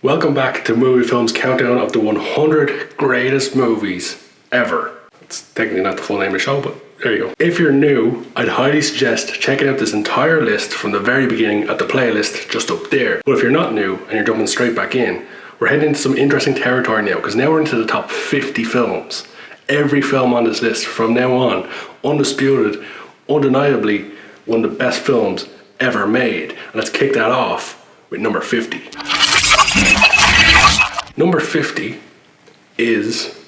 Welcome back to MovieFilm's countdown of the 100 greatest movies ever. It's technically not the full name of the show, but there you go. If you're new, I'd highly suggest checking out this entire list from the very beginning at the playlist just up there. But if you're not new and you're jumping straight back in, we're heading into some interesting territory now, because now we're into the top 50 films. Every film on this list from now on, undisputed, undeniably one of the best films ever made. And let's kick that off with number 50. Number 50 is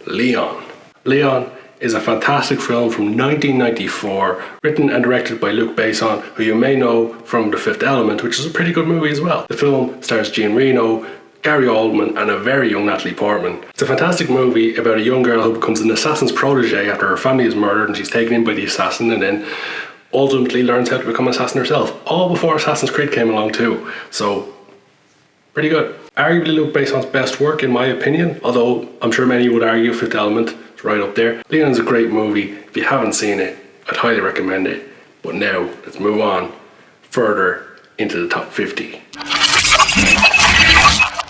Leon. Leon is a fantastic film from 1994, written and directed by Luc Besson, who you may know from The Fifth Element, which is a pretty good movie as well. The film stars Jean Reno, Gary Oldman, and a very young Natalie Portman. It's a fantastic movie about a young girl who becomes an assassin's protege after her family is murdered and she's taken in by the assassin, and then ultimately learns how to become an assassin herself, all before Assassin's Creed came along too. So, pretty good. Arguably Luc Besson's best work in my opinion, although I'm sure many would argue Fifth Element is right up there. Leon's a great movie. If you haven't seen it, I'd highly recommend it. But now, let's move on further into the top 50.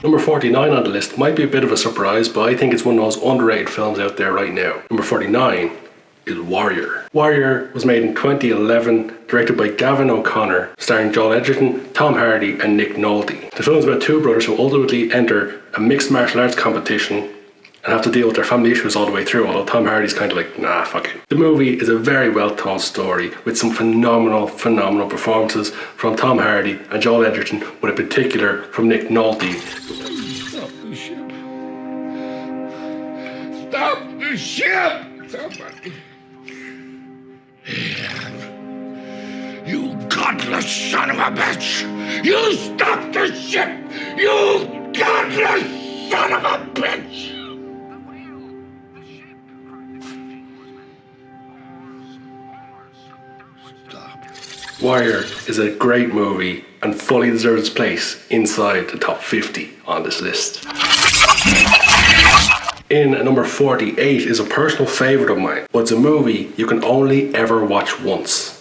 Number 49 on the list might be a bit of a surprise, but I think it's one of those underrated films out there right now. Number 49 is Warrior. Warrior was made in 2011, directed by Gavin O'Connor, starring Joel Edgerton, Tom Hardy and Nick Nolte. The film is about two brothers who ultimately enter a mixed martial arts competition and have to deal with their family issues all the way through, although Tom Hardy's kind of like, nah, fuck it. The movie is a very well told story with some phenomenal performances from Tom Hardy and Joel Edgerton, with in particular from Nick Nolte. Stop the ship! Stop the ship! Somebody! You godless son of a bitch! You stop the ship! You godless son of a bitch! Warrior is a great movie and fully deserves its place inside the top 50 on this list. In at number 48 is a personal favourite of mine, but it's a movie you can only ever watch once.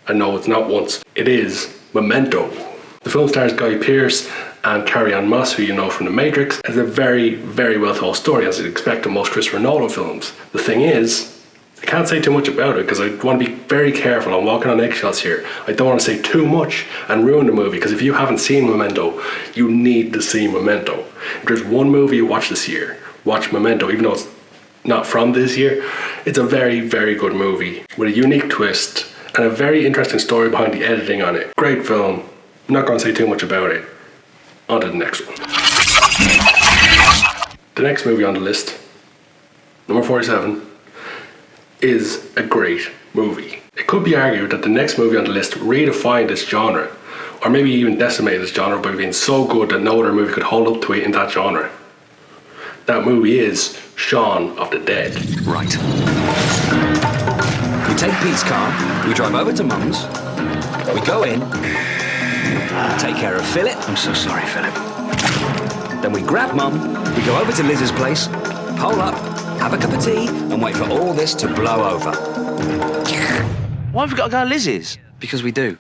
And no, it's not once. It is Memento. The film stars Guy Pearce and Carrie-Anne Moss, who you know from The Matrix. It's a very, very well told story, as you'd expect in most Christopher Nolan films. The thing is, I can't say too much about it because I want to be very careful. I'm walking on eggshells here. I don't want to say too much and ruin the movie, because if you haven't seen Memento, you need to see Memento. If there's one movie you watch this year, watch Memento, even though it's not from this year. It's a very, very good movie with a unique twist and a very interesting story behind the editing on it. Great film. I'm not going to say too much about it. On to the next one. The next movie on the list, number 47, is a great movie. It could be argued that the next movie on the list redefined this genre, or maybe even decimated this genre by being so good that no other movie could hold up to it in that genre. That movie is Shaun of the Dead. Right. We take Pete's car, we drive over to Mum's, we go in, take care of Philip. I'm so sorry, Philip. Then we grab Mum, we go over to Liz's place, hole up, have a cup of tea, and wait for all this to blow over. Why have we got to go to Liz's? Because we do.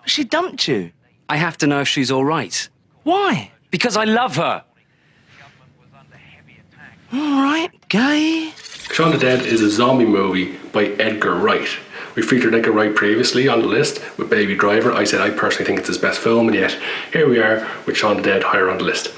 She dumped you. I have to know if she's all right. Why? Because I love her. All right, gay. Shaun of the Dead is a zombie movie by Edgar Wright. We featured Edgar Wright previously on the list with Baby Driver. I said I personally think it's his best film, and yet here we are with Shaun of the Dead higher on the list.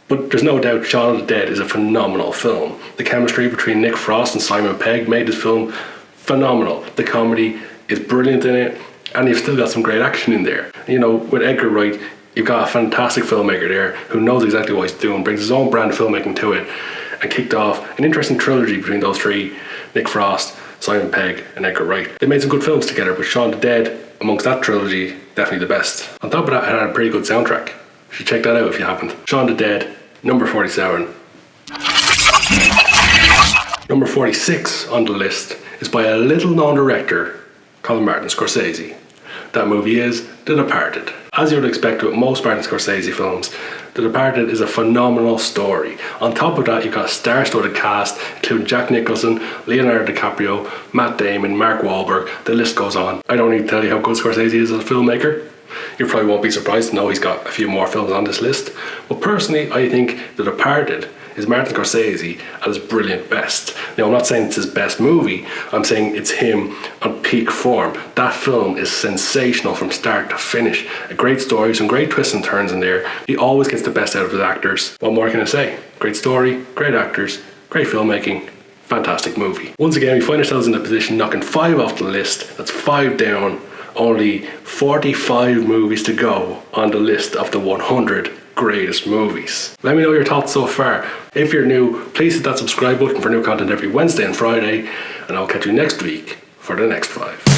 But there's no doubt Shaun of the Dead is a phenomenal film. The chemistry between Nick Frost and Simon Pegg made this film phenomenal. The comedy is brilliant in it, and you've still got some great action in there. You know, with Edgar Wright, you've got a fantastic filmmaker there who knows exactly what he's doing, brings his own brand of filmmaking to it, and kicked off an interesting trilogy between those three: Nick Frost, Simon Pegg and Edgar Wright. They made some good films together, but Shaun of the Dead, amongst that trilogy, definitely the best. On top of that, it had a pretty good soundtrack. You should check that out if you haven't. Shaun of the Dead, number 47. Number 46 on the list is by a little known director called Martin Scorsese. That movie is The Departed. As you would expect with most Martin Scorsese films, The Departed is a phenomenal story. On top of that, you've got a star-studded cast, including Jack Nicholson, Leonardo DiCaprio, Matt Damon, Mark Wahlberg, the list goes on. I don't need to tell you how good Scorsese is as a filmmaker. You probably won't be surprised to know he's got a few more films on this list. But personally, I think The Departed is Martin Scorsese at his brilliant best. Now, I'm not saying it's his best movie, I'm saying it's him on peak form. That film is sensational from start to finish. A great story, some great twists and turns in there. He always gets the best out of his actors. What more can I say? Great story, great actors, great filmmaking, fantastic movie. Once again, we find ourselves in a position knocking 5 off the list. That's 5 down. Only 45 movies to go on the list of the 100 greatest movies. Let me know your thoughts so far. If you're new, please hit that subscribe button for new content every Wednesday and Friday, and I'll catch you next week for the next 5.